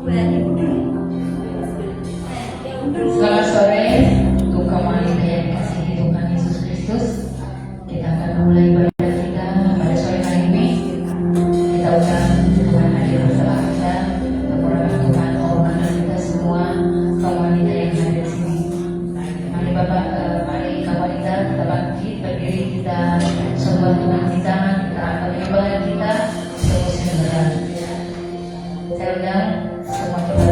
Selamat sore untuk kaum wanita yang dikasihi Tuhan Yesus Kristus. Kita akan mulai ibadah kita pada sore hari ini. Kita undang Tuhan hadir bersama kita. Kita kurangkan Tuhan menghormati kita semua kaum wanita yang ada di sini. Mari Bapak, mari kaum wanita kita bangkit berdiri, kita sembah Tuhan kita angkat ibadah kita semuanya berjalan. Saya undang semua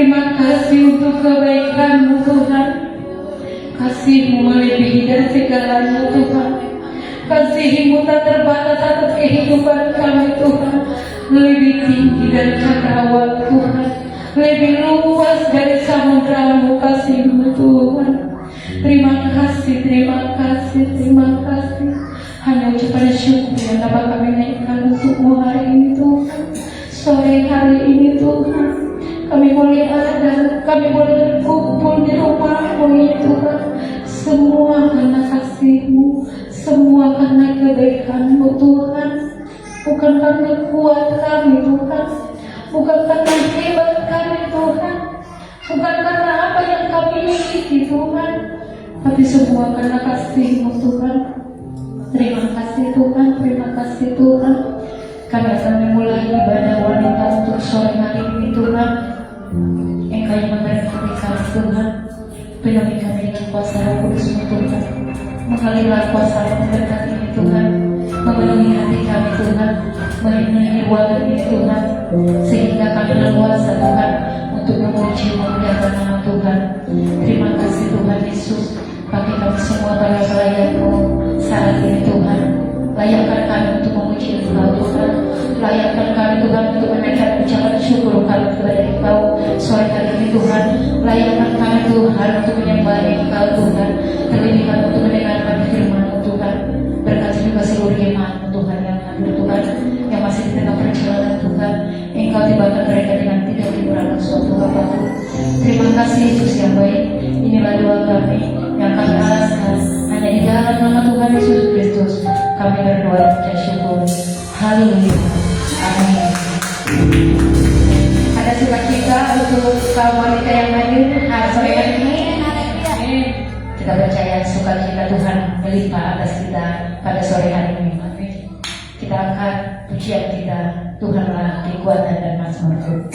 Terima kasih untuk kebaikan-Mu Tuhan. Kasih-Mu melebihi dari segalanya Tuhan. Kasih-Mu tak terbatas atas kehidupan kami Tuhan. Lebih tinggi dari cakrawala Tuhan. Lebih luas dari samudra-Mu kasih-Mu Tuhan. Terima kasih, terima kasih, terima kasih. Hanya ucapan syukur yang dapat kami naikkan untuk-Mu hari ini Tuhan. Sore hari ini Tuhan, kami boleh ada, kami boleh berkumpul di rumah-Mu ini Tuhan. Semua karena kasih-Mu, semua karena kebaikan-Mu Tuhan. Bukan karena kuat kami Tuhan, bukan karena hebat kami Tuhan, bukan karena apa yang kami miliki Tuhan, tapi semua karena kasih-Mu Tuhan. Terima kasih Tuhan, terima kasih Tuhan. Kami akan memulai ibadah wanita untuk sore hari ini Tuhan. Engkau yang memberkati kami Tuhan. Penuhi kami dengan kuasa Roh Kudus-Mu Tuhan. Mengalirlah kuasa Roh memberkati ini Tuhan. Memenuhi hati kami Tuhan. Memenuhi ruangan ini Tuhan. Sehingga kami leluasa Tuhan untuk memuji memuliakan nama Tuhan. Terima kasih Tuhan Yesus. Bagi kami semua para pelayan-Mu saat ini Tuhan. Layakkan kami untuk memuji Engkau Tuhan. Layakkan kami Tuhan untuk menaikkan ucapan syukur kami kepada Engkau sore hari ini Tuhan. Layakkan kami Tuhan untuk menyembah Engkau Tuhan. Terlebih kami untuk mendengarkan firman-Mu Tuhan. Berkati juga seluruh jemaat-Mu Tuhan yang hadir Tuhan, yang masih di tengah perjalanan Tuhan. Engkau tibakan mereka dengan tidak dikurangkan suatu apapun. Terima kasih Yesus yang baik. Inilah doa kami yang kami alaskan hanya di dalam nama Tuhan Yesus Kristus. Kami berdoa dan syukur. Haleluya. Amin. Ada sukacita untuk kaum wanita yang hadir sore hari ini. Kita percaya sukacita Tuhan melimpah atas kita pada sore hari ini. Kita angkat pujian kita. Tuhanlah kekuatan dan mazmurku.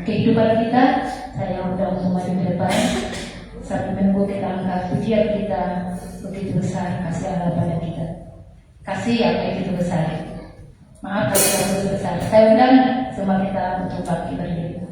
kehidupan kita. Saya undang semua di depan. Satu minggu kita angkat pujian kita, begitu besar kasih Allah pada kita. Kasih yang begitu besar. Maaf kalau tidak begitu besar. Saya undang semua kita untuk bangkit berdiri. Masih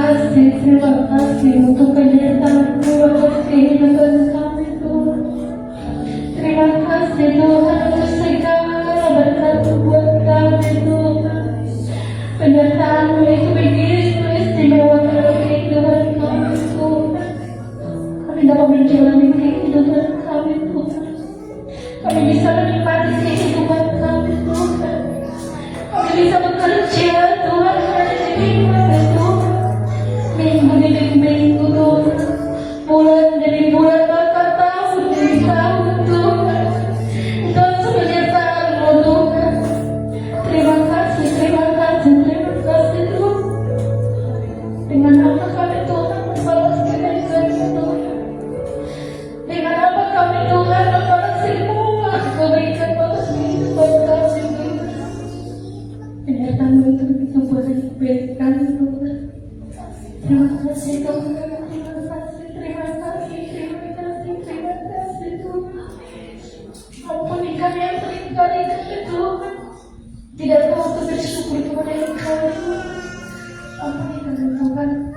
terima kasih untuk penyertaan-Mu atas kehidupan kami Tuhan. Terima kasih Tuhan untuk segala berkat buat kami Tuhan. Penyertaan-Mu itu begitu istimewa dalam kehidupan kami Tuhan. Kami dapat menjalani kehidupan kami Tuhan. Kami bisa menikmati kehidupan kami Tuhan. Kami bisa bekerja Tuhan hari demi hari Tuhan. Minggu demi minggu Tuhan. Bulan demi bulan, bahkan tahun demi tahun Tuhan. Engkau penyertaan-Mu Tuhan. Terima kasih Tuhan. Dengan apa kami Tuhan membalas kebaikan-Mu Tuhan. Dengan apa kami Tuhan membalas semua kebaikan balas kehidupan kami Tuhan. Penyertaan-Mu itu begitu banyak kami Tuhan. Terima kasih Tuhan. Terima kasih Tuhan. Ampuni kami yang seringkali kami Tuhan tidak tahu untuk bersyukur kepada Engkau Tuhan. Ampuni kami Tuhan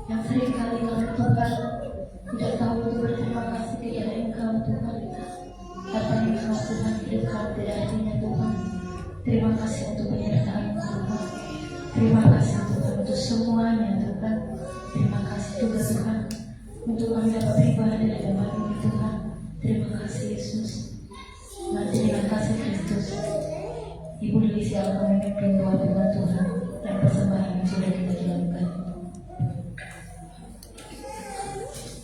yang seringkali kami Tuhan tidak tahu untuk berterima kasih kepada Engkau Tuhan. Apa yang Engkau Tuhan hidup kami tidak hatinya Tuhan. Terima kasih untuk penyertaan-Mu Tuhan. Terima kasih Tuhan untuk semuanya Tuhan. Terima kasih juga Tuhan untuk kami dapat beribadah di dalam ini Tuhan. Terima kasih Yesus. Terima kasih Kristus. Ibu Dewi siapa kami memimpin doa dengan Tuhan dan persembahan yang sudah kita jalankan.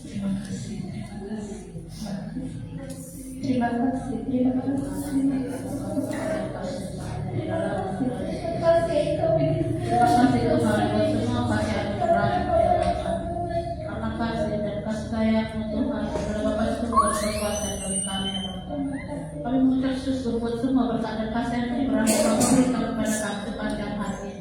Terima kasih. Terima kasih. Kami mengucap syukur buat semua berkat dan kasih yang telah Kau berikan kepada kami sepanjang hari.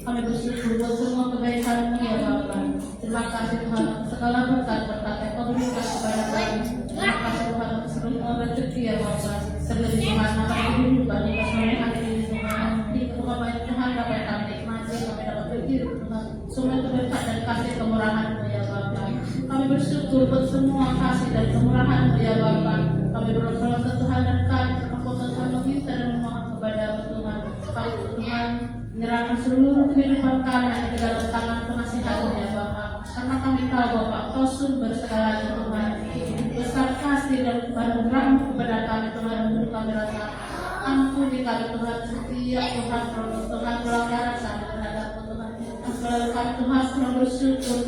Kami bersyukur buat semua kebaikan-Mu ya Bapa. Terima kasih Tuhan atas segala berkat-berkat yang Kau berikan kepada kami. Terima kasih Tuhan atas segala rezeki ya Bapa. Terlebih Tuhan akan kehidupan di sore hari ini Tuhan. Di rumah banyak Tuhan dapat kami nikmati, kami dapat berhidup Tuhan. Semua itu berkat dan kasih kemurahan-Mu ya Bapa. Kami bersyukur buat semua kasih dan kemurahan-Mu ya Bapa. Kami berdoa ke Tuhan dan kami terpaksa Tuhan meminta dan memohon kepada Tuhan. Kami Tuhan menyerahkan seluruh kehidupan kami di dalam tangan pengasihan-Mu ya Bapa. Karena kami tahu Bapa Engkau sumber segalanya Tuhan. Besar kasih dan anugerah-Mu kepada kami Tuhan untuk kami rasa. Ampuni kami Tuhan setiap Tuhan pelanggaran kami terhadap-Mu Tuhan. Selalu kami Tuhan selalu bersyukur.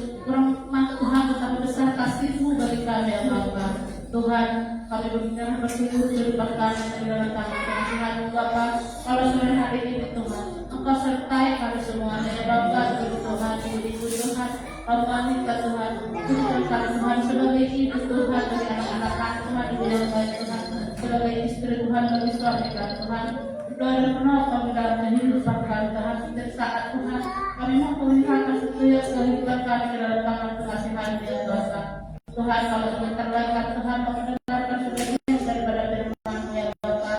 Tuhan betapa besar kasih-Mu bagi kami ya Bapa. Tuhan, kami berbicara bersyukur kehidupan kami di dalam tangan pengasihan-Mu Bapa. Kalau sore hari ini Tuhan, Engkau sertai kami semuanya ya Bapa. Tuhan, ibu Tuhan, kami wanita Tuhan, Tuhan kami Tuhan sebagai ibu Tuhan bagi anak-anak kami Tuhan ibu yang baik Tuhan, sebagai istri Tuhan bagi suami kami Tuhan. Doa dan menolong kami dalam kehidupan kami Tuhan. Setiap saat Tuhan, kami mampu menyerahkan setiap kehidupan kami di dalam tangan pengasihan-Mu ya Bapa. Tuhan, kalau sebentar lagi Tuhan kami mendengarkan sebagian daripada firman-Mu ya Bapa.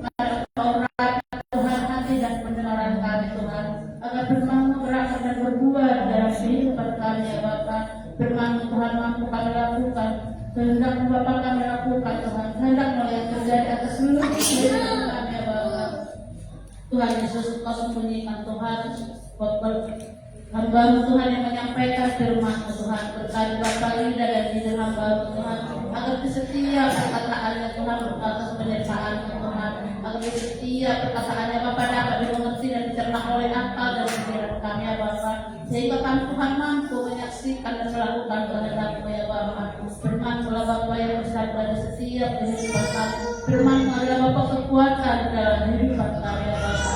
Mari Kau uraikan Tuhan hati dan pendengaran kami Tuhan, agar firman-Mu berakar dan berbuah dalam kehidupan kami ya Bapa. Firman-Mu Tuhan mampu kami lakukan, kehendak-Mu Bapa kami lakukan Tuhan, kehendak-Mu yang terjadi atas seluruh kehidupan kami ya Bapa. Tuhan Yesus, Kau sembunyikan Tuhan hamba-Mu Tuhan yang menyampaikan firman-Mu Tuhan, berkati Bapa Linda dan hidup hamba-Mu Tuhan, agar di setiap perkataannya Tuhan atas penyertaan-Mu Tuhan, agar di setiap perkataannya Bapa dapat dimengerti dan dicerna oleh akal dan pikiran kami ya Bapa, sehingga kami Tuhan mampu menyaksikan dan melakukan kehendak-Mu ya Bapa. Firman-Mu adalah Bapa yang bersabda di setiap kehidupan kami. Firman-Mu adalah Bapa kekuatan dalam kehidupan kami ya Bapa.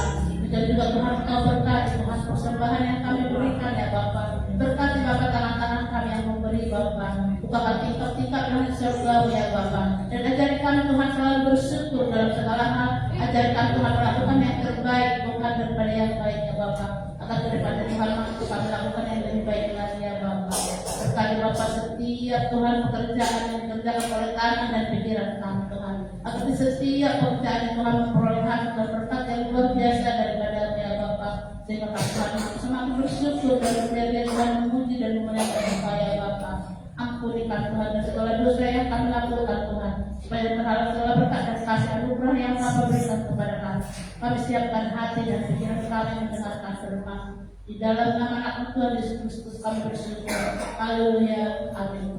Dan juga Tuhan Kau berkati Tuhan persembahan yang kami berikan ya Bapa. Berkati Bapa tangan-tangan kami yang memberi Bapa. Bukakan tingkap-tingkap langit surgawi ya Bapa. Dan ajari kami Tuhan selalu bersyukur dalam segala hal. Ajarkan Tuhan melakukan yang terbaik bukan daripada yang baik ya Bapa. Akan daripada Tuhan mampu kami lakukan yang lebih baik lagi ya Bapa. Berkati Bapa setiap Tuhan pekerjaan yang dikerjakan oleh tangan dan pikiran kami Tuhan. Agar di setiap pekerjaan yang Tuhan memperoleh dan berkat yang luar biasa daripada ya Bapa. Terima kasih Tuhan, semakin bersyukur dan belajar dan memuji dan memuliakan Engkau ya Bapa. Ampunikan Tuhan dan segala dosa yang kami lakukan Tuhan, supaya berharap segala berkat dan kasih anugerah yang Bapa berikan kepada kami. Kami siapkan hati dan pikiran kami mendengarkan firman. Di dalam nama anak Tuhan Yesus Kristus kami bersyukur. Haleluya. Amin.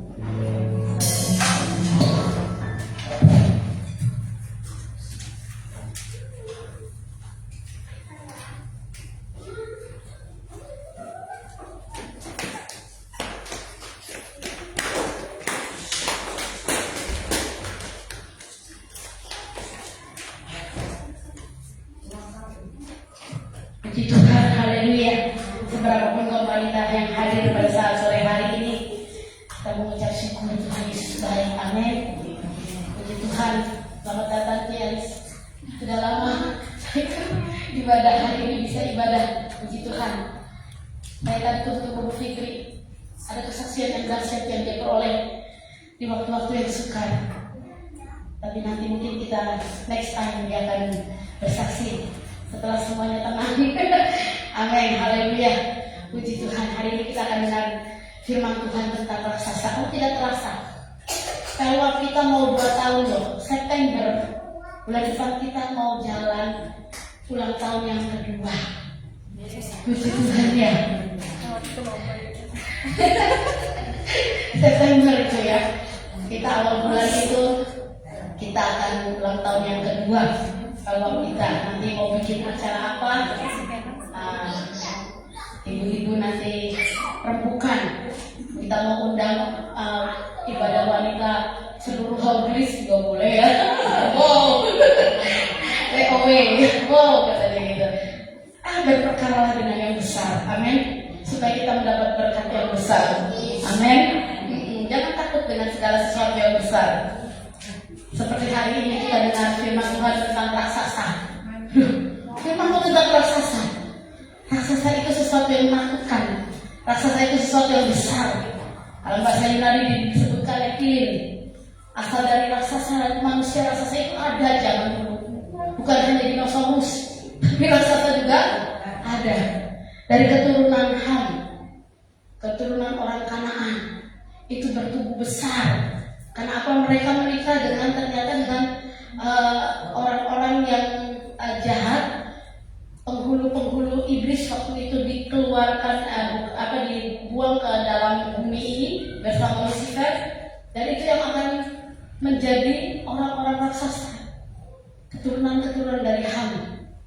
Puji Tuhan, haleluya. Seberapapun wanita yang hadir pada saat sore hari ini, kita mengucap syukur Tuhan Yesus baik. Amin. Puji Tuhan, selamat datang Tiaris. Sudah lama ibadah hari ini bisa ibadah. Puji Tuhan. Saya tadi untuk berpikir ada kesaksian yang dahsyat yang dia peroleh di waktu-waktu yang sukar. Tapi nanti mungkin kita next time dia akan bersaksi setelah semuanya tenang. Amin, haleluya. Puji Tuhan, hari ini kita akan dengar firman Tuhan tentang raksasa. Oh, tidak terasa kalau kita mau 2 tahun loh, September bulan depan kita mau jalan ulang tahun yang kedua. Puji Tuhan ya. September itu ya, kita awal bulan itu kita akan ulang tahun yang kedua. Kalau kita nanti mau bikin acara apa, ibu-ibu nanti rembukan. Kita mau undang ibadah wanita seluruh Hogris juga boleh ya. Wow, TOW, wow katanya gitu. Berperkaralah dengan yang besar, amin. Supaya kita mendapat berkat yang besar, amin. Jangan takut dengan segala sesuatu yang besar. Seperti hari ini kita dengar firman Tuhan tentang raksasa. Firman Tuhan tentang raksasa. Raksasa itu sesuatu yang menakutkan. Raksasa itu sesuatu yang besar. Dalam bahasa Yunani disebutkan Nephilim. Asal dari raksasa manusia, raksasa itu ada zaman dulu. Bukan hanya dinosaurus, tapi raksasa juga ada. Dari keturunan Ham, keturunan orang Kanaan, itu bertubuh besar. Karena apa, mereka menikah ternyata dengan orang-orang yang jahat, penghulu-penghulu iblis waktu itu dikeluarkan, dibuang ke dalam bumi ini bersama Lucifer, dan itu yang akan menjadi orang-orang raksasa, keturunan-keturunan dari Ham,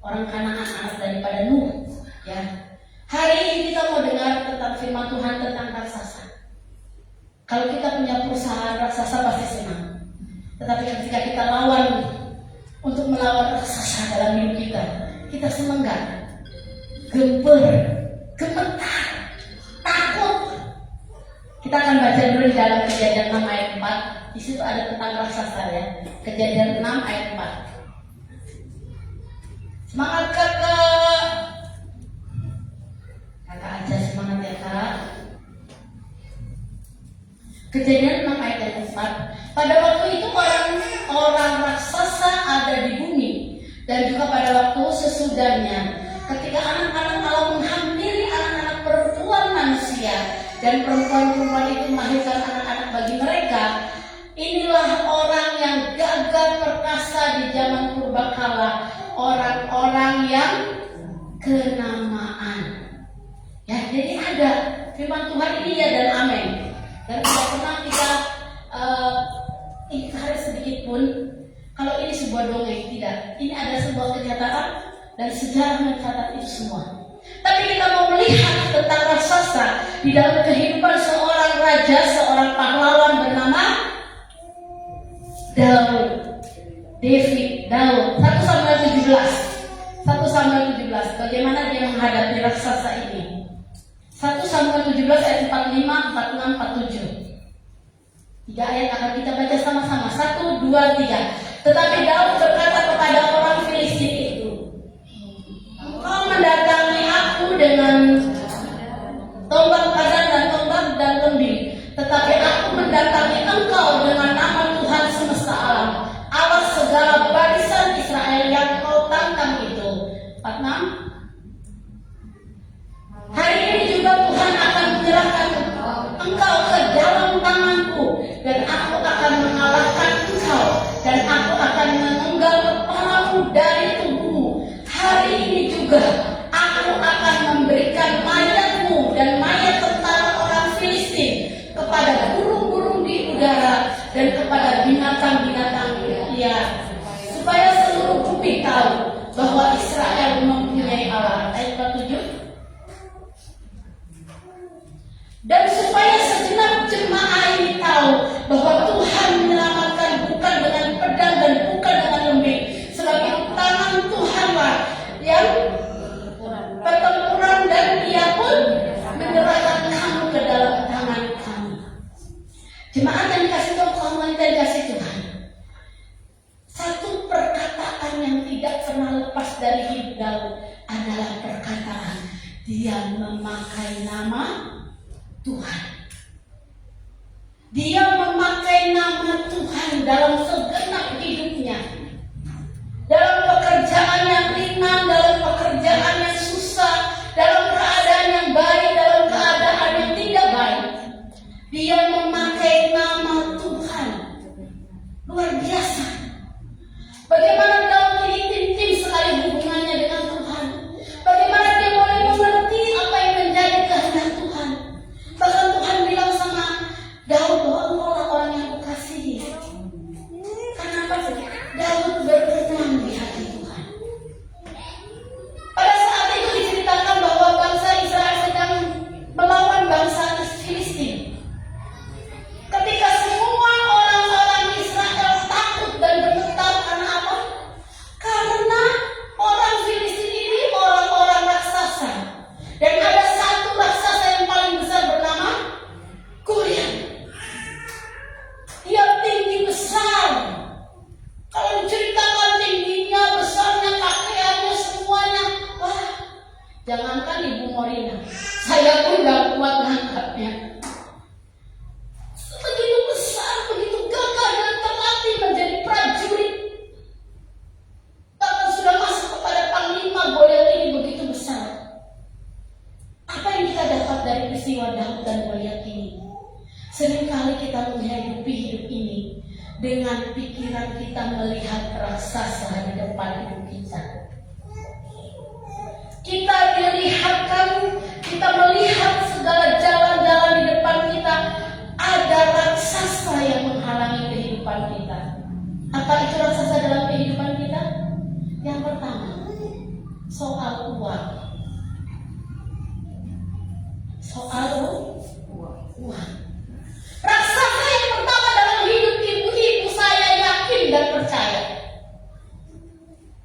orang Kanaan, anak daripada Nuh. Ya, hari ini kita mau dengar tentang firman Tuhan tentang raksasa. Kalau kita punya perusahaan raksasa pasti senang. Tetapi ketika kita untuk melawan raksasa dalam hidup kita, kita senang nggak? Gemetar, takut. Kita akan baca dulu di dalam Kejadian 6 ayat 4. Di situ ada tentang raksasa ya. Kejadian 6 ayat 4. Semangat kakak. Kakak aja semangat ya kak. Kejadian 6 ayat 4. Pada waktu itu orang raksasa ada di bumi, dan juga pada waktu sesudahnya, ketika anak-anak Allah menghampiri anak-anak perempuan manusia, dan perempuan-perempuan itu melahirkan anak-anak bagi mereka. Inilah orang yang gagah perkasa di zaman purbakala, orang-orang yang kenamaan. Ya, jadi ada firman Tuhan ini ya dan amin. Dan tidak pernah kita ingkari sedikit pun kalau ini sebuah dongeng, tidak. Ini ada sebuah kenyataan dan sejarah mencatat itu semua. Tapi kita mau melihat tentang raksasa di dalam kehidupan seorang raja, seorang pahlawan bernama Daud. Daud. 1 Samuel 17. Bagaimana dia menghadapi raksasa ini? 1 Samuel 17 ayat 45, 46, 47. 3 ayat akan kita baca sama-sama. 1, 2, 3. Tetapi Daud berkata kepada orang Filistin itu, engkau mendatangi aku dengan tombak padang dan tombak dan lembing, tetapi aku mendatangi engkau dengan nama Tuhan semesta alam, Allah segala barisan Israel yang kau tantang itu. 46. dan aku akan mengalahkan engkau, dan aku akan menunggal kepalamu dari tubuhmu. Hari ini juga aku akan memberikan mayatmu dan mayat tentara orang Filistin kepada burung-burung di udara dan kepada binatang-binatang liar, supaya seluruh bumi tahu bahwa Israel mempunyai Allah. Ayat 47. Dan supaya segenap jemaah ini tahu bahwa Tuhan menyelamatkan bukan dengan pedang dan bukan dengan lembing, sebab itu tangan Tuhanlah yang pertempuran, dan Ia pun menyerahkan kamu ke dalam tangan kami. Jemaat yang dikasih Tuhan, dan dikasih Tuhan, satu perkataan yang tidak pernah lepas dari hidup Daud adalah perkataan dia memakai nama Tuhan. Dia memakai nama Tuhan dalam segenap hidupnya. Dalam pekerjaan yang ringan, dalam pekerjaan yang susah, dalam keadaan yang baik, dalam keadaan yang tidak baik, dia memakai nama Tuhan. Luar biasa. Bagaimana Daud ini intim sekali hubungannya dengan Tuhan. Bagaimana dia boleh mengerti apa yang menjadi kehendak Tuhan. Bahkan Tuhan bilang sama Daud bahwa engkaulah orang yang kukasihi. Kenapa? Daud berkenan di hati Tuhan. Pada saat itu diceritakan bahwa bangsa Israel sedang melawan bangsa Filistin. Ketika semua orang-orang Israel takut dan bergetar, karena apa? Karena orang Filistin ini orang-orang raksasa. Dan ada satu raksasa yang paling besar bernama Goliat. Dia tinggi besar. Kalau diceritakan tingginya, besarnya, pakaiannya, semuanya, wah, jangankan Ibu Morina, saya pun gak kuat nangkapnya. Begitu besar, begitu gagah dan terlatih menjadi prajurit. Bahkan sudah masuk kepada panglima. Goliat ini begitu besar. Apa yang kita dapat dari peristiwa Daud dan Goliat ini? Seringkali kita menghidupi hidup ini dengan pikiran kita melihat raksasa di depan hidup kita. Kita melihat segala jalan-jalan di depan kita, ada raksasa yang menghalangi kehidupan kita. Apa itu raksasa dalam kehidupan kita? Yang pertama, soal uang. Soal uang. Raksasa yang pertama dalam hidup ibu-ibu, saya yakin dan percaya,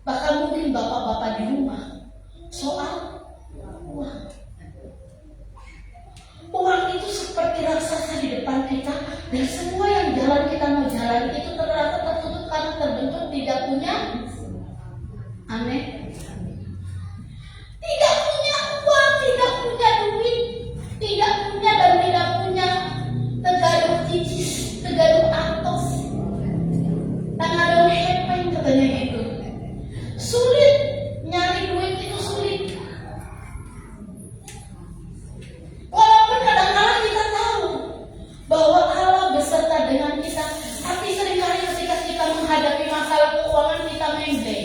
bahkan mungkin bapak-bapak di rumah, soal uang. Uang itu seperti raksasa di depan kita, dan semua yang jalan kita mau jalan itu ternyata tertutup karena terbentuk tidak punya. Amin. Tidak punya uang, tidak punya duit, tidak punya dan tidak punya tegaduh cicis, tegaduh atos, tangan hepeng katanya gitu. Sulit nyari duit, itu sulit. Walaupun kadang-kadang kita tahu bahwa Allah beserta dengan kita, tapi seringkali ketika kita menghadapi masalah keuangan kita memble.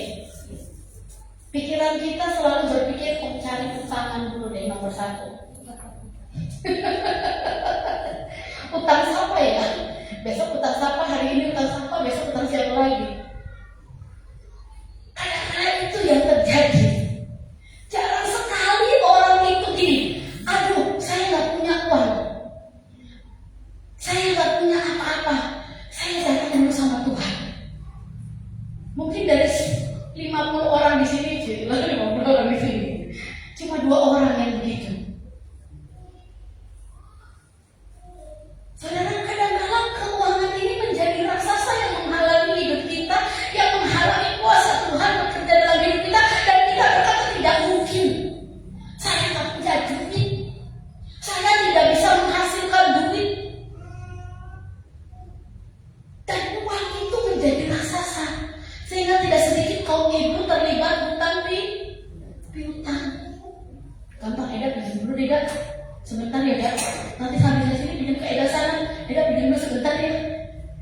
Sebentar ya Eda, nanti sambil di sini pinjam ke Eda sana. Eda pinjam dulu sebentar ya.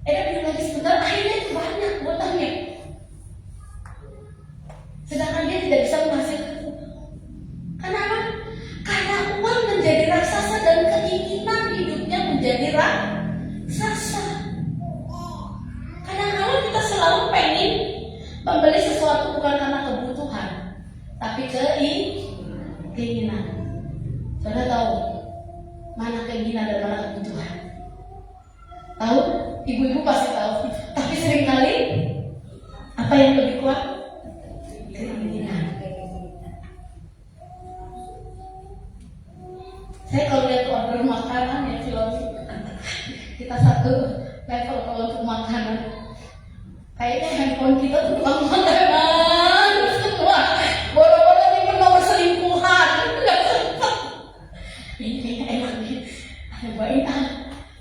Eda pinjam lagi sebentar, akhirnya itu banyak utangnya. Sedangkan dia tidak bisa menghasilkan uang. Kenapa? Karena uang menjadi raksasa dan keinginan hidupnya menjadi raksasa. Kadang-kadang kita selalu pengen membeli sesuatu bukan karena kebutuhan, tapi keinginan. Saudara tahu mana keinginan dan mana kebutuhan? Tahu? Ibu-ibu pasti tahu. Tapi seringkali apa yang lebih kuat? Keinginan. Saya kalau lihat order makanan ya film kita satu level kalau untuk makanan. Kayaknya handphone kita tuh tukang makanan semua. Boro-boro ini nomor selingkuhan. Nggak sempat. Ini enak nih. Ada baik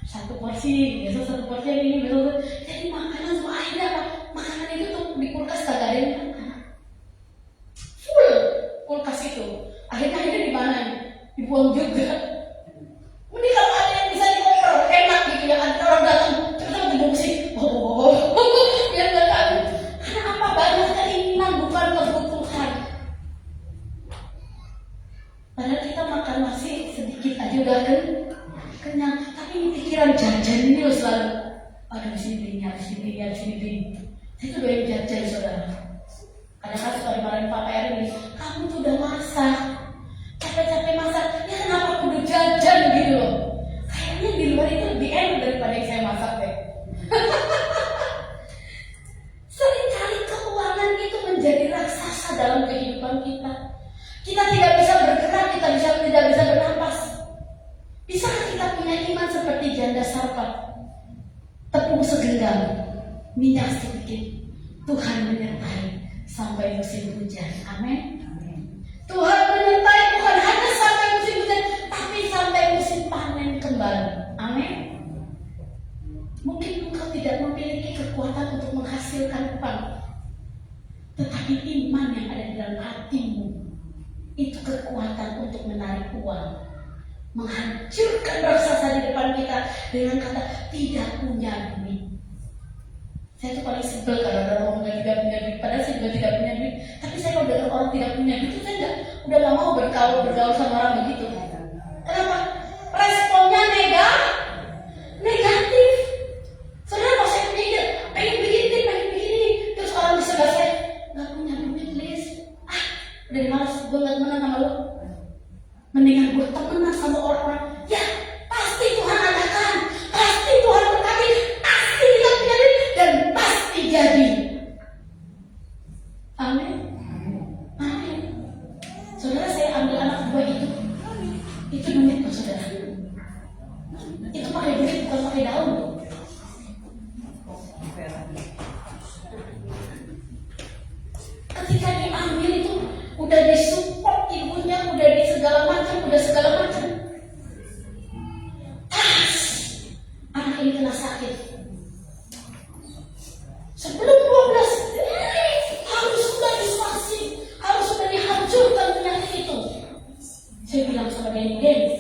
satu porsi, biasa satu porsi ini betul. Jadi makanan semua akhirnya apa? Makanan itu tuh di kulkas kagak ada yang makan. Full kulkas itu. Akhirnya di mana? Dibuang juga. Mending kalau ada yang bisa dioper, enak gitu ya. Ada orang datang, terus dibungsi. Biar nggak tahu. Karena apa? Banyak keinginan bukan kebutuhan. Padahal kita makan nasi sedikit aja udah kenyang. Tapi ini pikiran jajan ini loh selalu. Aduh sini beli, habis ini beli, habis ini beli. Saya tuh doyan jajan saudara. Kadang-kadang suka dimarahin Pak PR ini. Kamu tuh udah masak. Capek-capek masak, ya kenapa kudu jajan gitu loh. Kayaknya di luar itu lebih enak daripada yang saya masak deh. Seringkali keuangan itu menjadi raksasa dalam kehidupan kita. Kita tidak bisa bergerak, kita tidak bisa bernapas. Bisakah kita punya iman seperti janda Sarfat? Tepung segenggam, minyak sedikit, Tuhan menyertai sampai musim hujan. Amin. Tuhan menyertai bukan hanya sampai musim hujan, tapi sampai musim panen kembali. Amin. Mungkin engkau tidak memiliki kekuatan untuk menghasilkan uang, tetapi iman yang ada di dalam hatimu itu kekuatan untuk menarik uang, menghancurkan raksasa di depan kita dengan kata tidak punya duit. Saya tuh paling sebel kalau ada orang yang tidak punya duit, padahal saya juga tidak punya duit. Tapi saya kalau dengar orang tidak punya duit, itu saya udah gak mau bergaul sama orang begitu. Kenapa? Responnya negatif. Saudara kalau saya punya ide, pengen begini, terus orang di sebelah saya gak punya duit, Liz. Udah malas, gue gak temenan sama lo. Mendingan gue temenan sama orang-orang. Ya, pasti Tuhan adakan, pasti Tuhan berkati, pasti kita punya duit, dan pasti jadi. Amin. Amin. Saudara, saya ambil anak dua itu duit loh saudara. Itu pakai duit bukan pakai daun. Ketika diambil itu udah disupport ibunya, udah di segala macam. Anak ini kena sakit. Sebelum 12 harus sudah divaksin, harus sudah dihancurkan penyakit itu. Saya bilang sama Denny,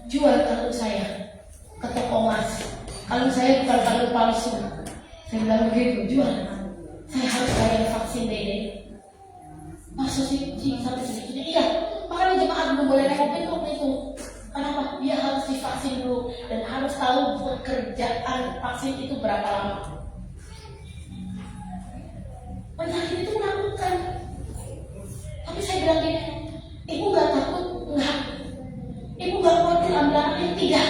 jual kalung saya ke toko emas. Kalung saya bukan kalung palsu. Saya bilang begitu, jual. Saya harus bayar vaksin Dede. Masa sih sampai segitunya? Iya, makanya jemaat belum boleh nengokin waktu itu. Kenapa? Dia harus divaksin dulu dan harus tahu pekerjaan vaksin itu berapa lama. Penyakit itu menakutkan. Tapi saya bilang gini, ibu gak takut? Enggak. Ibu gak khawatir ambil anaknya? Tidak.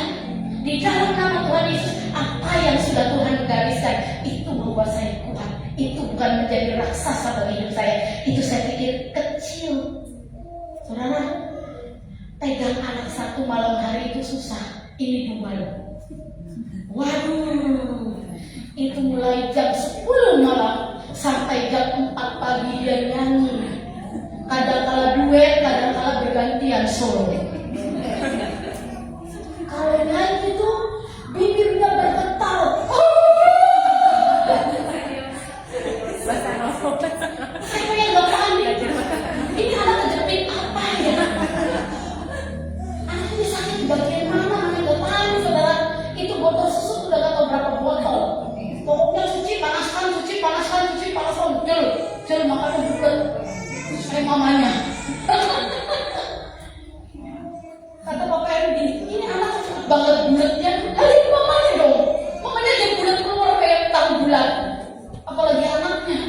Di dalam nama Tuhan Yesus, apa yang sudah Tuhan gariskan itu membuat saya kuat. Itu bukan menjadi raksasa bagi hidup saya. Itu saya pikir kecil. Saudara, pegang anak satu malam hari itu susah. Ini 2 loh. Waduh, itu mulai jam 10 malam sampai jam 4 pagi dia nyanyi. Kadang-kala duet, kadang-kala bergantian solo. Kalau nyanyi itu bibirnya bergetar. Saya yang gak paham ini anak kejepit apa ya? Anak ini sakit gak pada bulat. Kayak mamanya. Kata Papa Erwin, ini anak cepet banget bulatnya. Lalu mamanya dong. Mamanya dia bulat keluar kayak tahu bulat. Apalagi anaknya.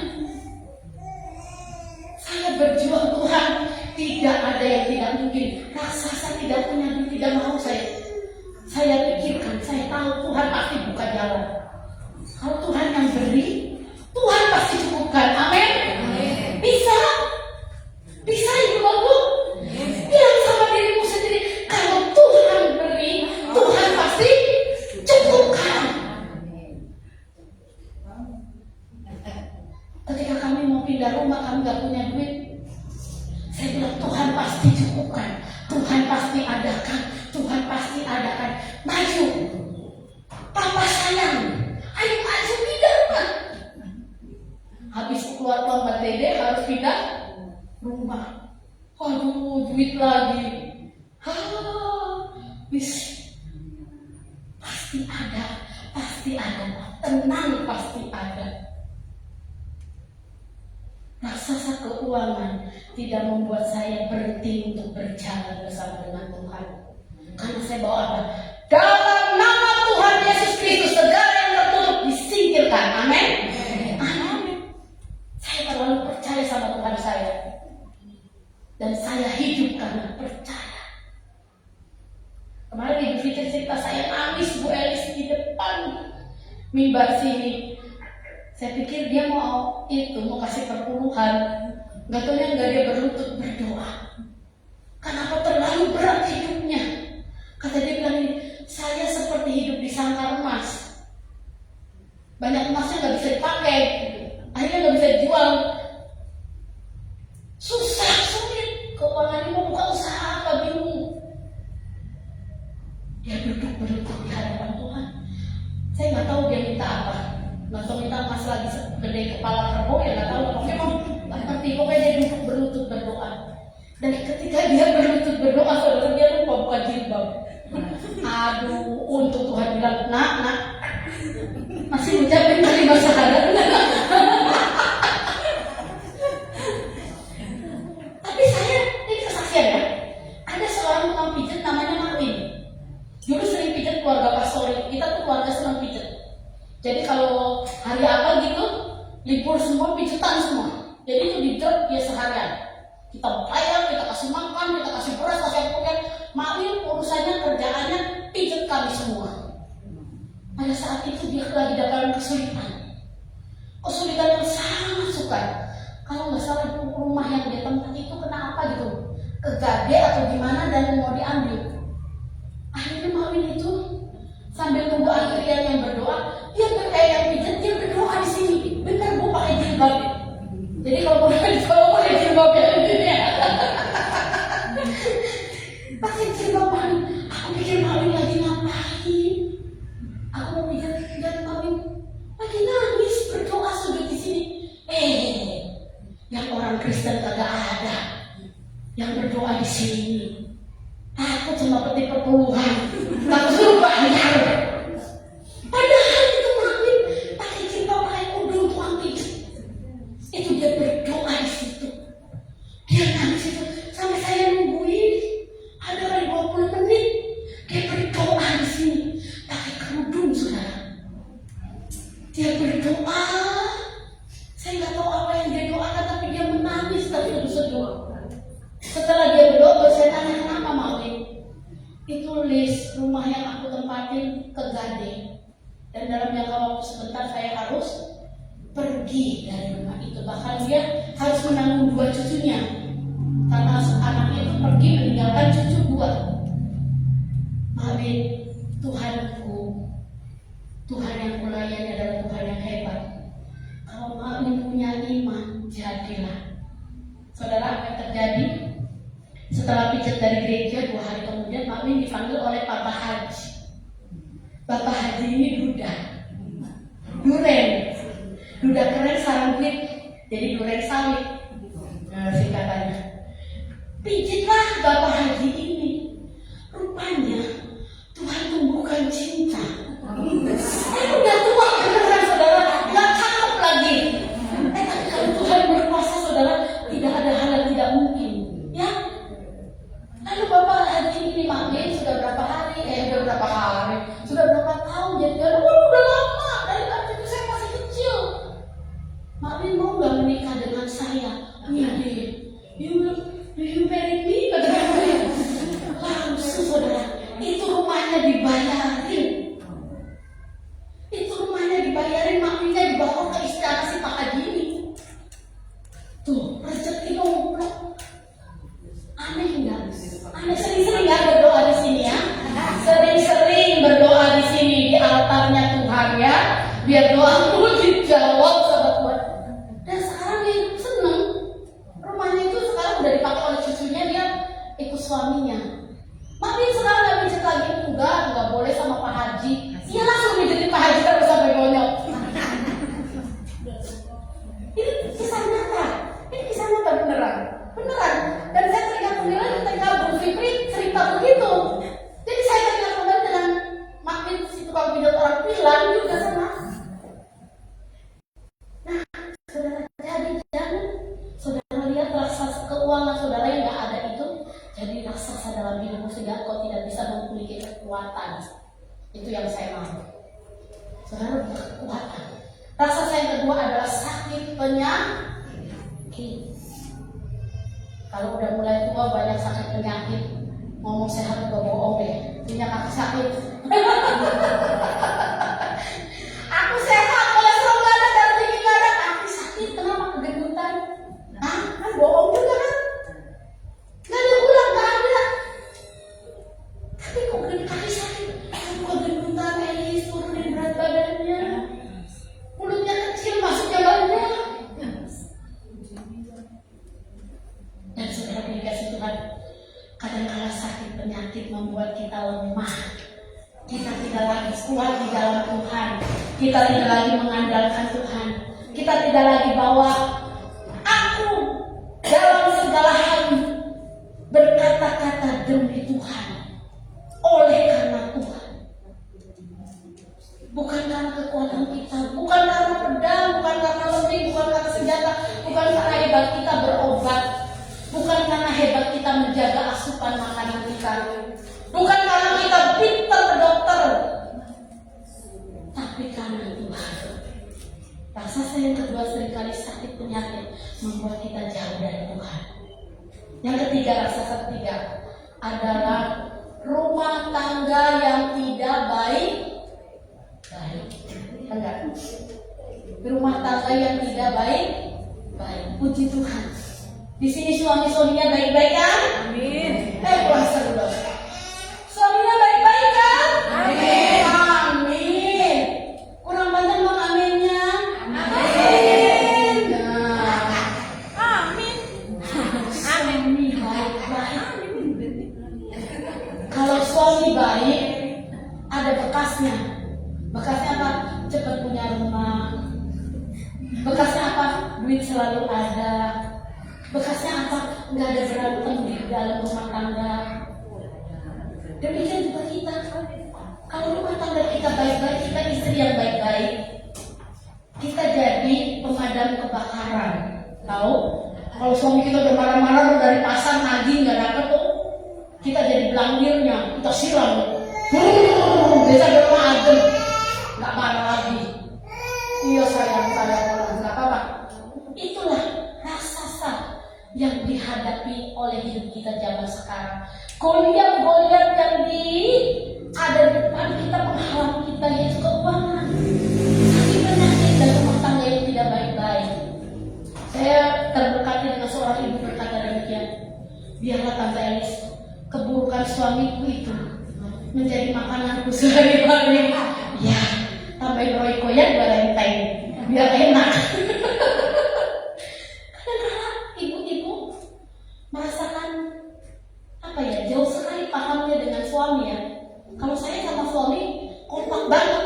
Saya berjuang Tuhan. Tidak ada yang tidak mungkin. Raksasa tidak punya duit, tidak mau saya. Saya pikirkan, saya tahu Tuhan pasti buka jalan. Kalau Tuhan yang beri, Tuhan pasti cukupkan. Amin. Bisa. Bisa ibu bapak. Bilang sama dirimu sendiri, kalau Tuhan beri, Tuhan pasti cukupkan. Ketika kami mau pindah rumah, kami gak punya duit. Saya bilang Tuhan pasti cukupkan. Tuhan pasti adakan. Tuhan pasti adakan. Maju. Papa sayang. Ayo maju pindah rumah. Habis keluar uang BTD harus pindah rumah. Aduh, duit lagi. Pasti ada. Pasti ada. Tenang, pasti ada. Raksasa keuangan tidak membuat saya berhenti untuk berjalan bersama dengan Tuhan. Karena saya bawa apa? Dalam nama Tuhan Yesus Kristus, segala yang tertutup disingkirkan. Amin. Amin. Saya terlalu percaya sama Tuhan saya. Dan saya hidup karena percaya. Kemarin Ibu Fitri cerita saya nangis Bu Elis di depan mimbar sini. Saya pikir dia mau kasih perpuluhan. Gak taunya enggak, dia berlutut berdoa. Kenapa terlalu berat hidupnya? Kata dia bilang ini, saya seperti hidup di sangkar emas. Banyak emasnya gak bisa dipakai. Akhirnya gak bisa dijual. Susah, sulit. Keuangannya mau buka usaha apa, bingung. Dia duduk berlutut di hadapan Tuhan. Saya gak tahu dia minta apa. Nggak tahu minta emas lagi gede kepala kerbau, ya nggak tahu. Memang nggak ngerti, pokoknya dia duduk berlutut berdoa. Dan ketika dia berlutut berdoa, saudara, dia lupa buka jilbab. Aduh, untuk Tuhan bilang, nak, masih mencapai kalimat syahadat. Tapi saya, ini kesaksian ya. Ada seorang tukang pijat namanya Marwin. Dulu sering pijat keluarga pastori. Kita tuh keluarga senang pijat. Jadi kalau hari apa gitu, libur semua, pijetan semua. Jadi itu di job dia seharian. Kita bayar, kita kasih makan, kita kasih beras, kasih apa. Maklum urusannya, kerjaannya, pijet kami semua. Pada saat itu dia lagi dalam kesulitan. Kesulitan yang sangat sukar. Kalau nggak salah rumah yang dia tempat itu kena apa gitu, kegade atau gimana dan mau diambil. Akhirnya Mawin itu sambil tunggu akhirnya yang berdoa, dia yang pijat, dia berdoa di sini. Benar Bu pakai jilbab. Jadi kalau mau pakai jilbab ya ini. Pakai jilbab Mawin. Aku pikir Mawin lagi ngapain? Aku mau pijat dan Mawin lagi nangis berdoa sujud di sini. Yang orang Kristen kagak ada yang berdoa di sini. Aku cuma petik perpuluhan, tak suruh bayar. Padahal itu Mawin pakai jilbab, pakai udung, tukang pijat. Itu dia berdoa di situ. Dia nangis itu sampai saya nungguin. Ada kali 20 menit. Dia berdoa di sini pakai kerudung, saudara. Dia berdoa. Saya nggak tahu apa yang dia doakan, tapi dia menangis terseduh-seduh. Setelah dia berdoa, saya tanya kenapa Mawin? Itu list rumah yang aku tempatin kegade. Dan dalam jangka waktu sebentar saya harus pergi dari rumah itu. Bahkan dia harus menanggung 2 cucunya. Karena anaknya itu pergi meninggalkan cucu 2. Mawin, Tuhanku, Tuhan yang kulayani adalah Tuhan yang hebat. Kalau Mawin punya iman, jadilah. Saudara, apa yang terjadi? Setelah pijat dari gereja 2 hari kemudian, Mawin dipanggil oleh Bapak Haji. Bapak Haji ini duren keren sarang duit, jadi duren sawit. Nah, singkatannya. Pijitlah Bapak Haji ini. Rupanya Tuhan tumbuhkan cinta. Udah tua beneran, saudara, nggak cakep lagi. Tapi kalau Tuhan berkuasa, dibayarin. Itu rumahnya dibayarin, makminya dibawa ke istana si Pak Haji ini. Tuh, rezeki nomplok. Aneh nggak? Aneh, sering-sering ya berdoa di sini ya. Sering-sering berdoa di sini di altarnya Tuhan ya. Biar doamu dijawab sahabat buat. Dan sekarang dia seneng. Rumahnya itu sekarang udah dipakai oleh cucunya, dia ikut suaminya. Makmi sekarang nggak pijat lagi, nggak boleh sama Pak Haji. Dia langsung pijetin Pak Haji terus sampai bonyok. Ini kisah nyata. Ini kisah nyata beneran. Dan saya teringat kembali ketika Bu Fikri cerita begitu. Jadi saya teringat kembali dengan makmi si tukang pijat orang bilang juga sama. Nah, saudara, jadi jangan saudara lihat raksasa keuangan saudara yang nggak ada itu jadi raksasa dalam hidupmu sehingga kau tidak bisa memiliki kekuatan. Itu yang saya mau. Saudara punya kekuatan. Raksasa yang kedua adalah sakit penyakit. Kalau udah mulai tua banyak sakit penyakit, ngomong sehat juga bohong deh. Punya kaki sakit. Aku sehat, kolesterol nggak ada, darah tinggi nggak ada, kaki sakit. Kenapa kegendutan? Hah? Kan bohong juga kan? Nggak ada ulang, nggak ada. Tapi kok kaki sakit? Aku kegendutan, Elis turunin berat badannya. Mulutnya kecil, masuknya banyak. Dan saudara dikasih Tuhan, kadang-kala sakit penyakit membuat kita lemah. Kita tidak lagi kuat di dalam Tuhan. Kita tidak lagi mengandalkan Tuhan. Kita tidak lagi bawa aku dalam segala hal berkata-kata demi Tuhan. Oleh karena Tuhan. Bukan karena kekuatan kita, bukan karena pedang, bukan karena lembing, bukan karena senjata, bukan karena hebat kita berobat. Bukan karena hebat kita menjaga asupan makanan kita. Bukan karena kita pintar ke dokter. Tapi karena Tuhan. Raksasa yang kedua seringkali sakit penyakit membuat kita jauh dari Tuhan. Yang ketiga, raksasa ketiga adalah rumah tangga yang tidak baik. Enggak. Rumah tangga yang tidak baik. Puji Tuhan. Di sini suami-suaminya baik-baik kan? Amin. Puasa dulu. Suaminya baik-baik kan? Amin. Amin. Kurang banyak dong aminnya. Amin. Amin. Suami baik-baik. Kalau suami baik, ada bekasnya. Bekasnya apa? Cepat punya rumah. Bekasnya apa? Duit selalu ada. Bekasnya apa? Nggak ada berantem di dalam rumah tangga. Demikian juga kita. Kalau rumah tangga kita baik-baik, kita istri yang baik-baik, kita jadi pemadam kebakaran. Tahu? Kalau suami kita udah marah-marah dari pasar nagih nggak dapet tuh, kita jadi belangdirnya, kita siram. Biasa di rumah adem, nggak marah lagi. Iya sayang, nggak apa-apa. Itulah raksasa yang dihadapi oleh hidup kita zaman sekarang. Goliat yang ada di depan kita menghalang kita, yaitu keuangan, sakit penyakit dan rumah tangga yang tidak baik-baik. Saya terberkati dengan seorang ibu berkata demikian, biarlah Tante Elis, keburukan suamiku itu menjadi makananku sehari-hari. Ya, tambahin roiko ya Valentine, biar enak. Merasakan apa ya, jauh sekali pahamnya dengan suami ya. Kalau saya sama suami kompak banget,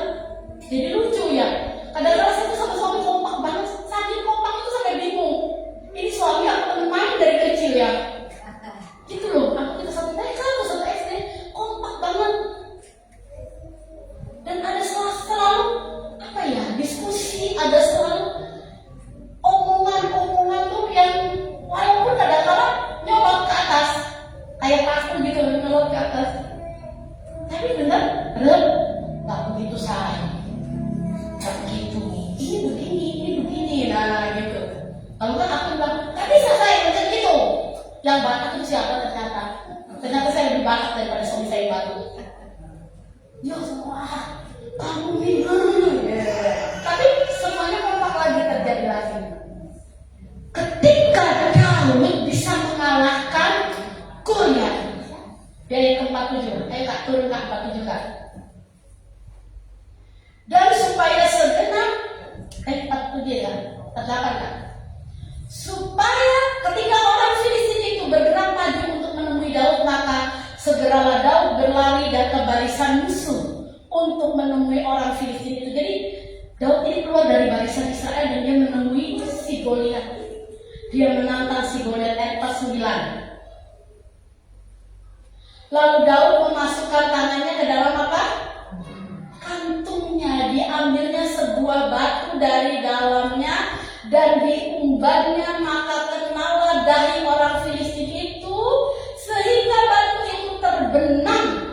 jadi lucu ya. Kadang-kadang saya tuh sama suami kompak banget, saking kompak itu sampai bingung. Ini suami aku temen main dari kecil ya. Gitu loh, kita satu TK, aku satu SD, kompak banget. Dan ada selalu apa ya, diskusi, ada selalu omongan-omongan tuh yang walaupun kadang-kadang nyolot ke atas, kayak paku gitu, nyolot ke atas. Tapi bener, nggak begitu sayang, nggak begitu. Ini begini, nah gitu. Kalau kan aku bilang, nggak bisa sayang macam gitu. Yang bakat itu siapa ternyata? Ternyata saya lebih bakat daripada suami saya baru. Ya semua kamu ini. Tapi semuanya kompak lagi terjadi lagi. Ketika Daud bisa mengalahkan Goliat. Dari ke-47. Ayo Kak, turun Kak, 47 Kak. Dan supaya segenap 47 ya, 48 Kak. Supaya ketika orang Filistin itu bergerak maju untuk menemui Daud, maka segeralah Daud berlari dan ke barisan musuh untuk menemui orang Filistin itu. Jadi Daud ini keluar dari barisan Israel dan dia menemui si Goliat. Dia menantang si Goliat. Ayat 49. Lalu Daud memasukkan tangannya ke dalam apa? Kantungnya. Diambilnya sebuah batu dari dalamnya dan diumbarnya, maka kenalah dahi orang Filistin itu sehingga batu itu terbenam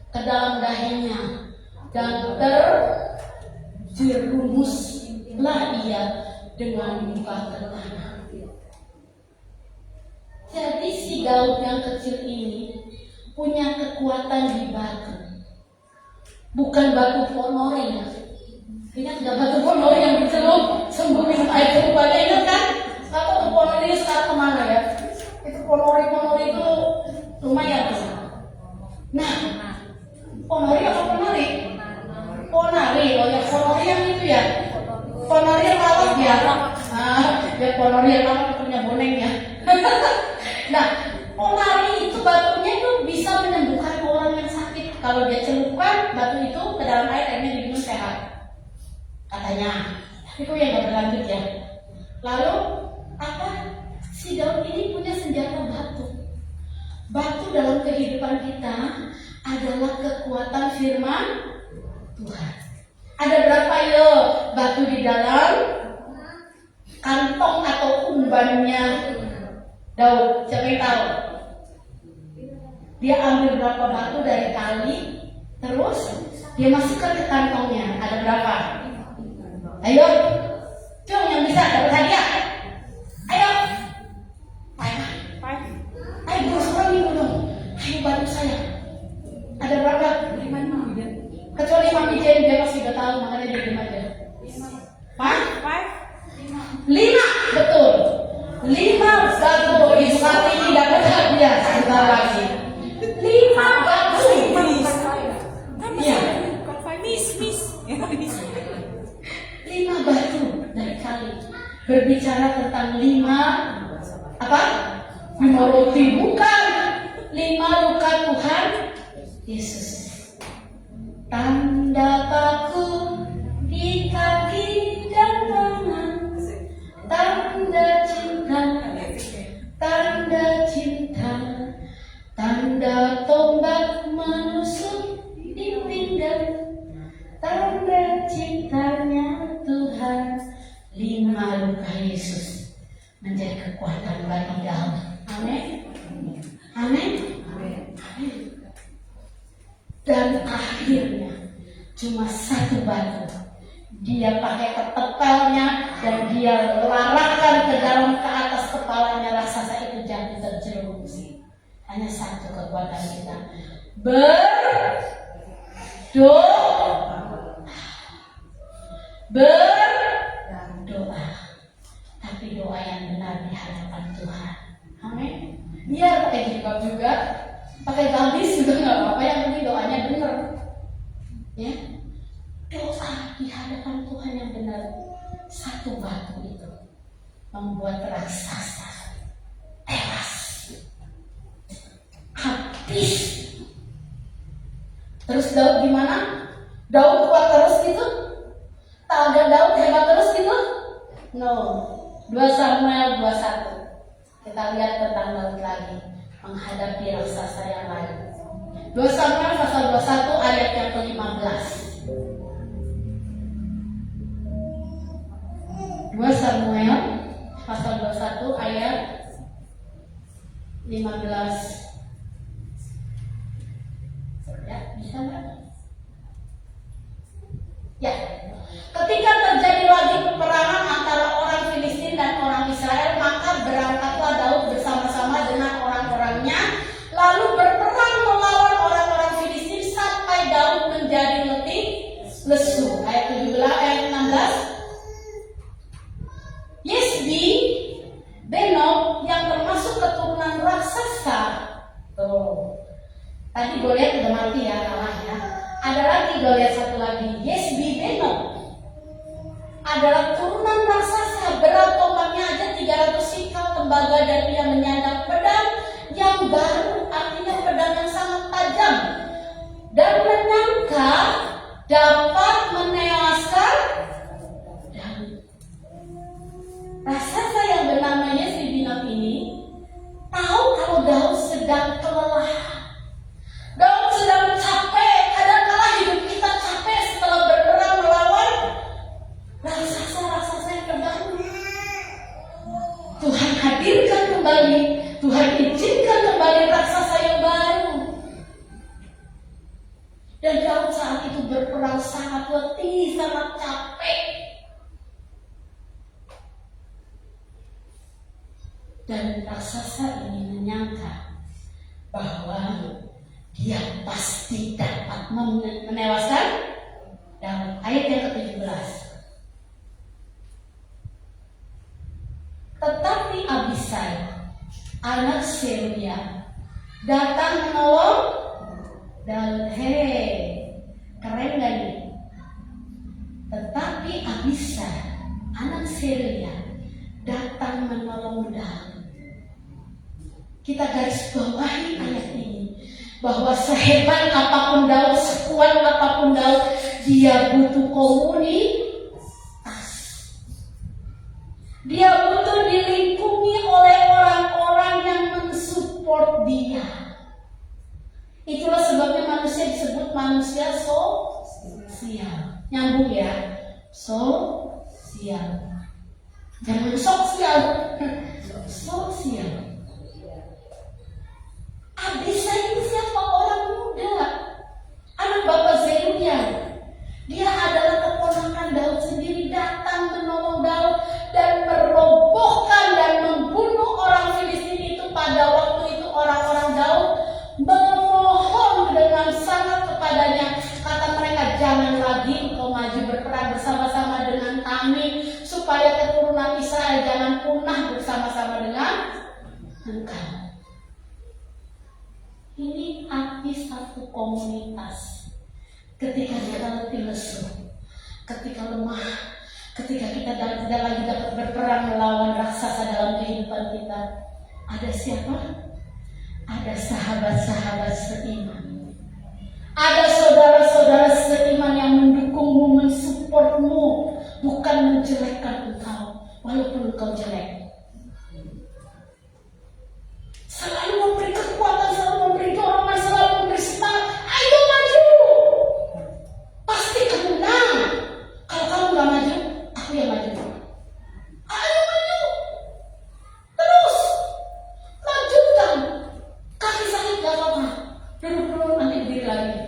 ke dalam dahinya dan terjerumuslah ia dengan muka ke tanah. Jadi si Daud yang kecil ini punya kekuatan di batu, bukan batu ponori ya. Ingat nggak batu ponori yang dicelup sembuh minum air kerupa? Ingat kan? Batu ponori sekarang kemana ya? Itu ponori itu lumayan tuh. Nah, ponori apa ponori? Ponari, oh ya ponori yang itu ya. Ponori yang lawak ya. Ya ponori yang lawak punya boneng ya. Nah, ponari itu batunya itu bisa menyembuhkan orang yang sakit. Kalau dia celupkan batu itu ke dalam air, airnya diminum sehat. Katanya, tapi kok yang gak berlanjut ya. Lalu apa? Si Daud ini punya senjata batu. Batu dalam kehidupan kita adalah kekuatan firman Tuhan. Ada berapa ya batu di dalam kantong atau umbannya Daud? Siapa yang tahu? Dia ambil berapa batu dari kali, terus dia masukkan ke kantongnya. Ada berapa? Ayo, cung yang bisa dapat hadiah. Ayo, ayo bos orang minggu dong. Ayo bantu saya. Ada berapa? 5. Kecuali Mami Jen, dia pasti udah tahu, makanya dia diam aja. 5, betul. 5 batu ibu kali ini dapat hadiah. Sebentar lagi. 5 batu. Iya. 5 batu dari kali. Berbicara tentang 5 apa? 5 roti, bukan. 5 luka Tuhan Yesus. Tanda paku di kaki dan tangan, tanda cinta, tanda cinta, tanda tombak menusuk di pinggang, tanda cintanya Tuhan. 5 luka Yesus menjadi kekuatan bagi Daud. Amin. Amin. Dan akhirnya cuma 1 batu. Dia pakai ketepelnya dan dia larangkan ke dalam ke atas kepalanya, raksasa itu jatuh terjerumus. Hanya 1 kekuatan kita. Berdoa. Tapi doa yang benar di hadapan Tuhan. Amin. Dia pakai jilbab juga, pakai gamis juga nggak apa-apa, yang penting doanya benar. Ya, doa di hadapan Tuhan yang benar. 1 batu itu membuat raksasa tewas, habis. Terus Daud gimana? Daud kuat terus gitu? Tak ada Daud hebat terus gitu? No. 2 Samuel 21. Kita lihat tentang Daud lagi menghadapi raksasa yang lain. 2 Samuel pasal 21 ayat yang ke-15. 2 Samuel pasal 21 ayat 15. Ya, bisa nggak? Ya. Ketika terjadi lagi peperangan antara orang Filistin dan orang Israel, maka berangkatlah Daud bersama-sama dengan orang-orangnya, lalu berperang melawan orang-orang Filistin sampai Daud menjadi menjadi letih lesu. Ayat 17, ayat 16. Yesbi, Benok yang termasuk keturunan raksasa. Tuh. Tadi Goliat udah mati ya, kalah ya. Ada lagi Goliat satu lagi. Yesbi Benok adalah turunan raksasa, berat tombaknya aja 300 sikal tembaga, dan dia menyandang pedang yang baru, artinya pedang yang sangat tajam, dan menyangka dapat menewaskan Daud. Raksasa yang bernama Yesbi Benok ini tahu kalau Daud sedang kelelahan. Daud sedang capek, kadang-kala hidup kita capek setelah berperang melawan raksasa-raksasa yang terbaru. Tuhan hadirkan kembali, Tuhan izinkan kembali raksasa yang baru. Dan Daud saat itu berperang sangat letih, sangat capek. Dan raksasa ini menyangka bahwa dia pasti dapat menewaskan Daud. Ayat yang ke-17. Tetapi Abisai, anak Seruya, datang menolong Daud. Hei, keren gak nih? Tetapi Abisai, anak Seruya, datang menolong Daud. Kita garis bawahi ayat ini, bahwa sehebat apapun Daud, sekuat apapun Daud, dia butuh komunitas. Dia butuh dilingkungi oleh orang-orang yang mensupport dia. Itulah sebabnya manusia disebut manusia sosial. Nyambung ya, sosial. Jangan sosial, sosial. Abisai ini siapa? Orang muda, anak bapak Zeruya. Dia adalah keponakan Daud sendiri, datang menolong Daud dan merobohkan dan membunuh orang Filistin itu. Pada waktu itu orang-orang Daud memohon dengan sangat kepadanya. Kata mereka, jangan lagi engkau maju berperang bersama-sama dengan kami, supaya keturunan Israel jangan punah bersama-sama dengan engkau. Ini arti satu komunitas. Ketika kita letih lesu, ketika lemah, ketika kita tidak lagi dapat berperang melawan raksasa dalam kehidupan kita, ada siapa? Ada sahabat-sahabat seiman. Ada saudara-saudara seiman yang mendukungmu, mensupportmu, bukan menjelekkan engkau, walaupun engkau jelek. Selalu memberi kekuatan, selalu memberi dorongan, selalu memberi semangat. Ayo maju, pasti kamu menang. Kalau kamu gak maju, aku yang maju. Ayo maju, terus lanjutkan. Kaki sakit gak apa-apa, duduk dulu, nanti berdiri lagi.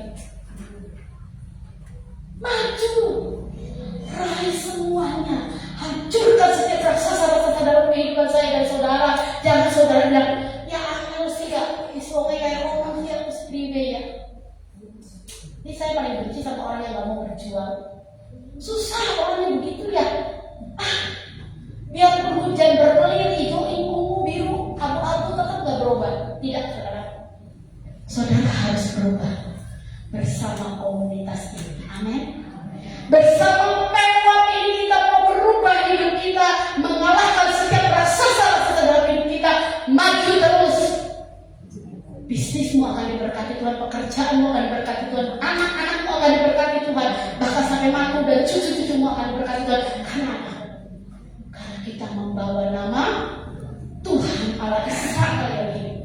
Maju, raih semuanya, hancurkan setiap raksasa-raksasa dalam kehidupan saya dan saudara. Jangan saudara bilang, ya aku sih gak istilahnya kayak orang sih aku sendiri ya. Ini saya paling benci sama orang yang gak mau berjuang. Susah orangnya begitu ya. Biarpun hujan berpelir, hijau, ungu, biru, abu-abu tetap gak berubah. Tidak, saudara. Saudara harus berubah bersama komunitas ini. Amin. Bersama Pewak ini kita mau berubah hidup kita, mengalahkan setiap raksasa-raksasa dalam hidup kita. Maju terus. Bisnismu akan diberkati Tuhan, pekerjaanmu akan diberkati Tuhan, anak-anakmu akan diberkati Tuhan, bahkan sampai mantu dan cucu-cucumu akan diberkati Tuhan. Karena apa? Karena kita membawa nama Tuhan Allah Israel yang hidup.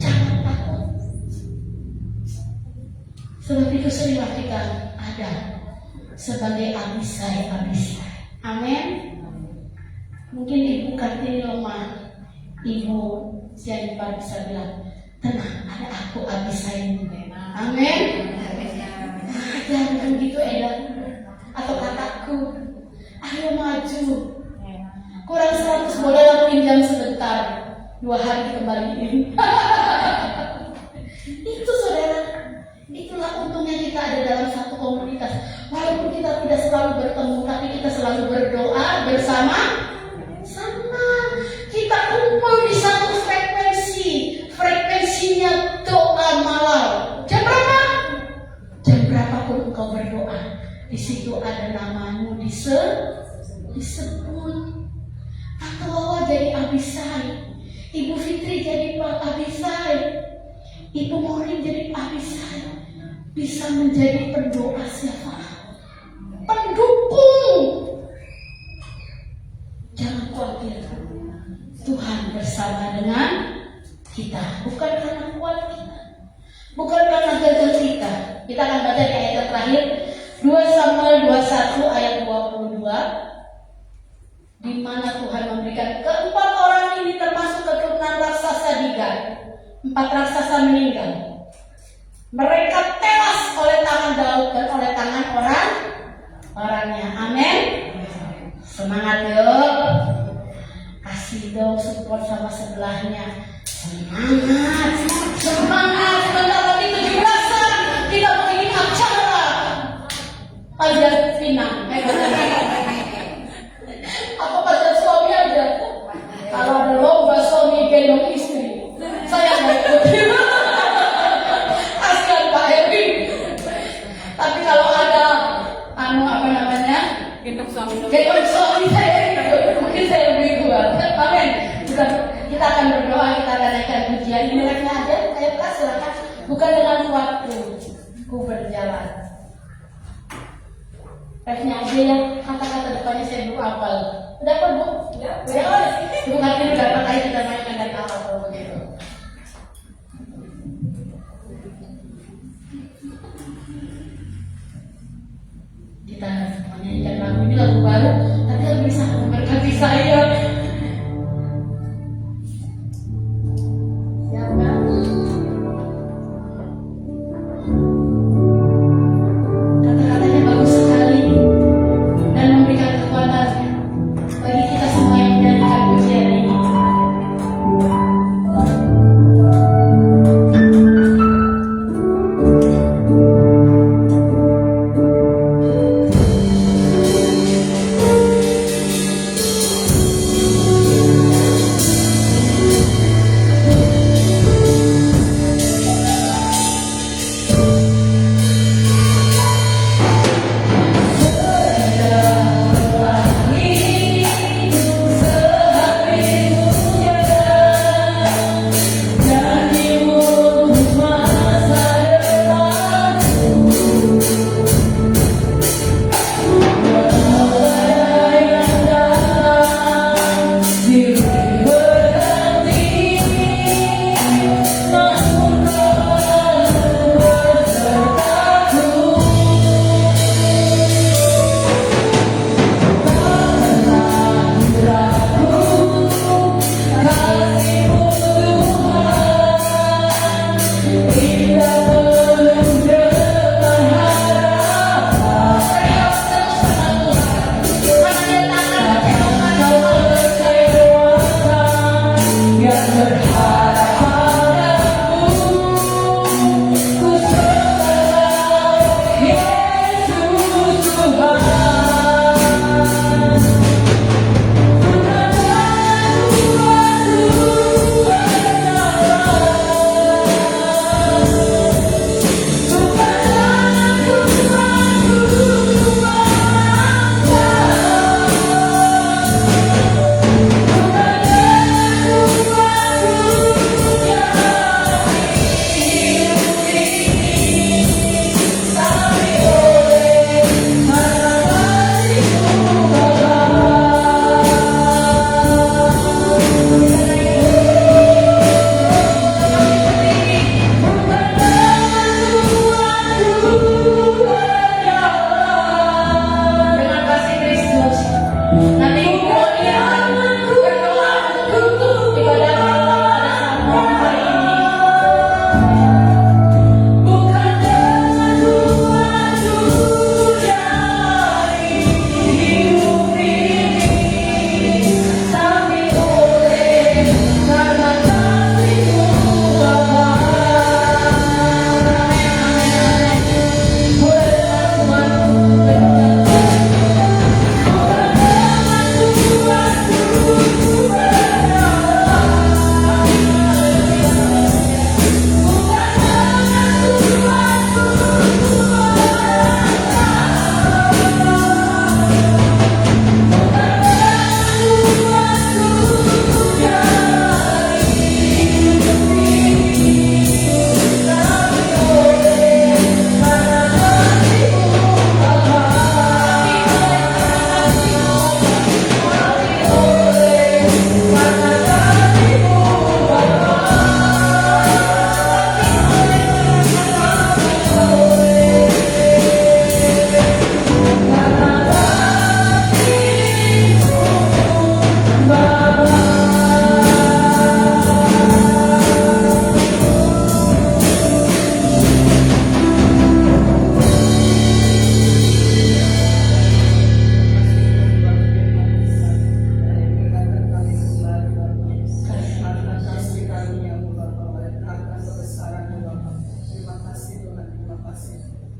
Jangan takut. Sebab itu serilah kita ada sebagai Abisai. Amin. Mungkin Ibu Kartini lemah, Ibu Sianipar bisa bilang, tenang, ada aku Abisai. Amin. Jangan begitu Eda. Atau kataku, ayo maju. Kurang 100 bolehlah pinjam sebentar, 2 hari kembaliin. Itu saudara, itulah apa untungnya kita ada dalam satu komunitas? Walaupun kita tidak selalu bertemu, tapi kita selalu berdoa bersama. Sama. Kita kumpul di satu frekuensi. Frekuensinya doa malam. Jam berapa? Jam berapapun engkau berdoa, di situ ada namamu disebut. Tante Wawa jadi Abisai, Ibu Fitri jadi Pak Abisai, Ibu Morin jadi Abisai. Bisa menjadi pendoa siapa? Pendukung. Jangan khawatir, Tuhan bersama dengan kita. Bukan karena kuat kita, bukan karena gagah kita. Kita akan baca di ayat yang terakhir, 2 Samuel 21 ayat 22, di mana Tuhan memberikan keempat orang ini termasuk keturunan raksasa di Gad. 4 raksasa meninggal. Mereka tewas oleh tangan Daud dan oleh tangan orangnya. Amin. Semangat yuk. Kasih dong support sama sebelahnya. Semangat. Bentar lagi 17-an kita mau bikin acara pajak pinang. Apa pajak suami aja? Kalau ada lomba suami gendong istri, saya nggak ikut. Kasihan Pak Erwin. Tapi kalau ada gendong suami saya ikut. Mungkin saya lebih kuat. Amin. Kita akan berdoa, kita akan naikkan pujian. Ini mereka aja, saya silakan. Bukan dengan waktu ku berjalan. Refnya aja ya, kata-kata depannya saya dulu hafal. Udah apa Bu? Udah. Bukan ini berapa kali kita mainkan dari awal kalau begitu. Kita menyanyikan lagu ini, lagu baru, tapi lagu bisa memberkati saya. Kata-katanya bagus sekali dan memberikan kekuatan bagi kita semua yang menyanyikan pujian ini.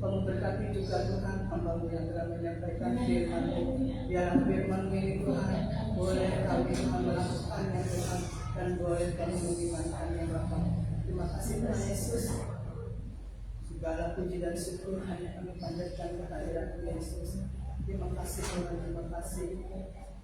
Kamu berkati juga Tuhan hamba-Mu yang telah menyampaikan firman-Mu. Biarlah firman-Mu ini Tuhan boleh kami Tuhan melakukannya Tuhan, dan boleh kami mengimankannya Bapa. Terima kasih Tuhan Yesus. Segala puji dan syukur hanya kami panjatkan kehadiran Yesus. Terima kasih Tuhan, terima kasih.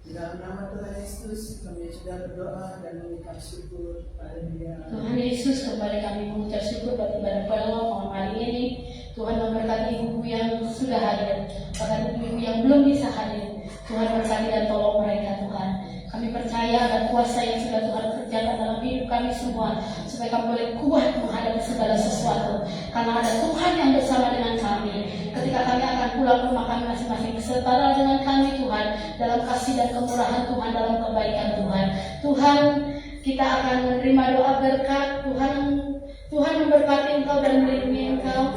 Di dalam nama Tuhan Yesus kami sudah berdoa dan mengucap syukur pada Dia. Tuhan Yesus, kembali kami mengucap syukur pada ibadah Palma malam hari ini. Tuhan memberkati ibu yang sudah hadir, bahkan ibu yang belum bisa hadir. Tuhan berkati dan tolong mereka Tuhan. Kami percaya dan kuasa yang sudah Tuhan kerjakan dalam hidup kami semua, supaya kami boleh kuat menghadapi segala sesuatu. Karena ada Tuhan yang bersama dengan kami. Ketika kami akan pulang ke rumah kami masing-masing, setara dengan kami Tuhan, dalam kasih dan kemurahan Tuhan, dalam kebaikan Tuhan. Tuhan, kita akan menerima doa berkat. Tuhan memberkati engkau dan melindungi engkau.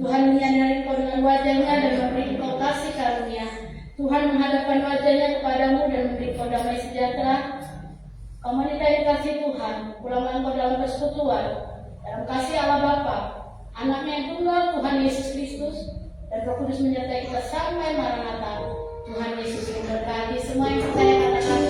Tuhan menyadari engkau dengan wajahnya dan memberi engkau kasih karunia. Tuhan menghadapkan wajahnya kepadamu dan memberi engkau damai sejahtera. Kau menikahi kasih Tuhan, pulanglah engkau dalam persekutuan, dalam kasih Allah Bapa, Anaknya yang tunggal Tuhan Yesus Kristus, dan Roh Kudus menyertai kita sampai Maranatha. Tuhan Yesus memberkati semua yang percaya katakan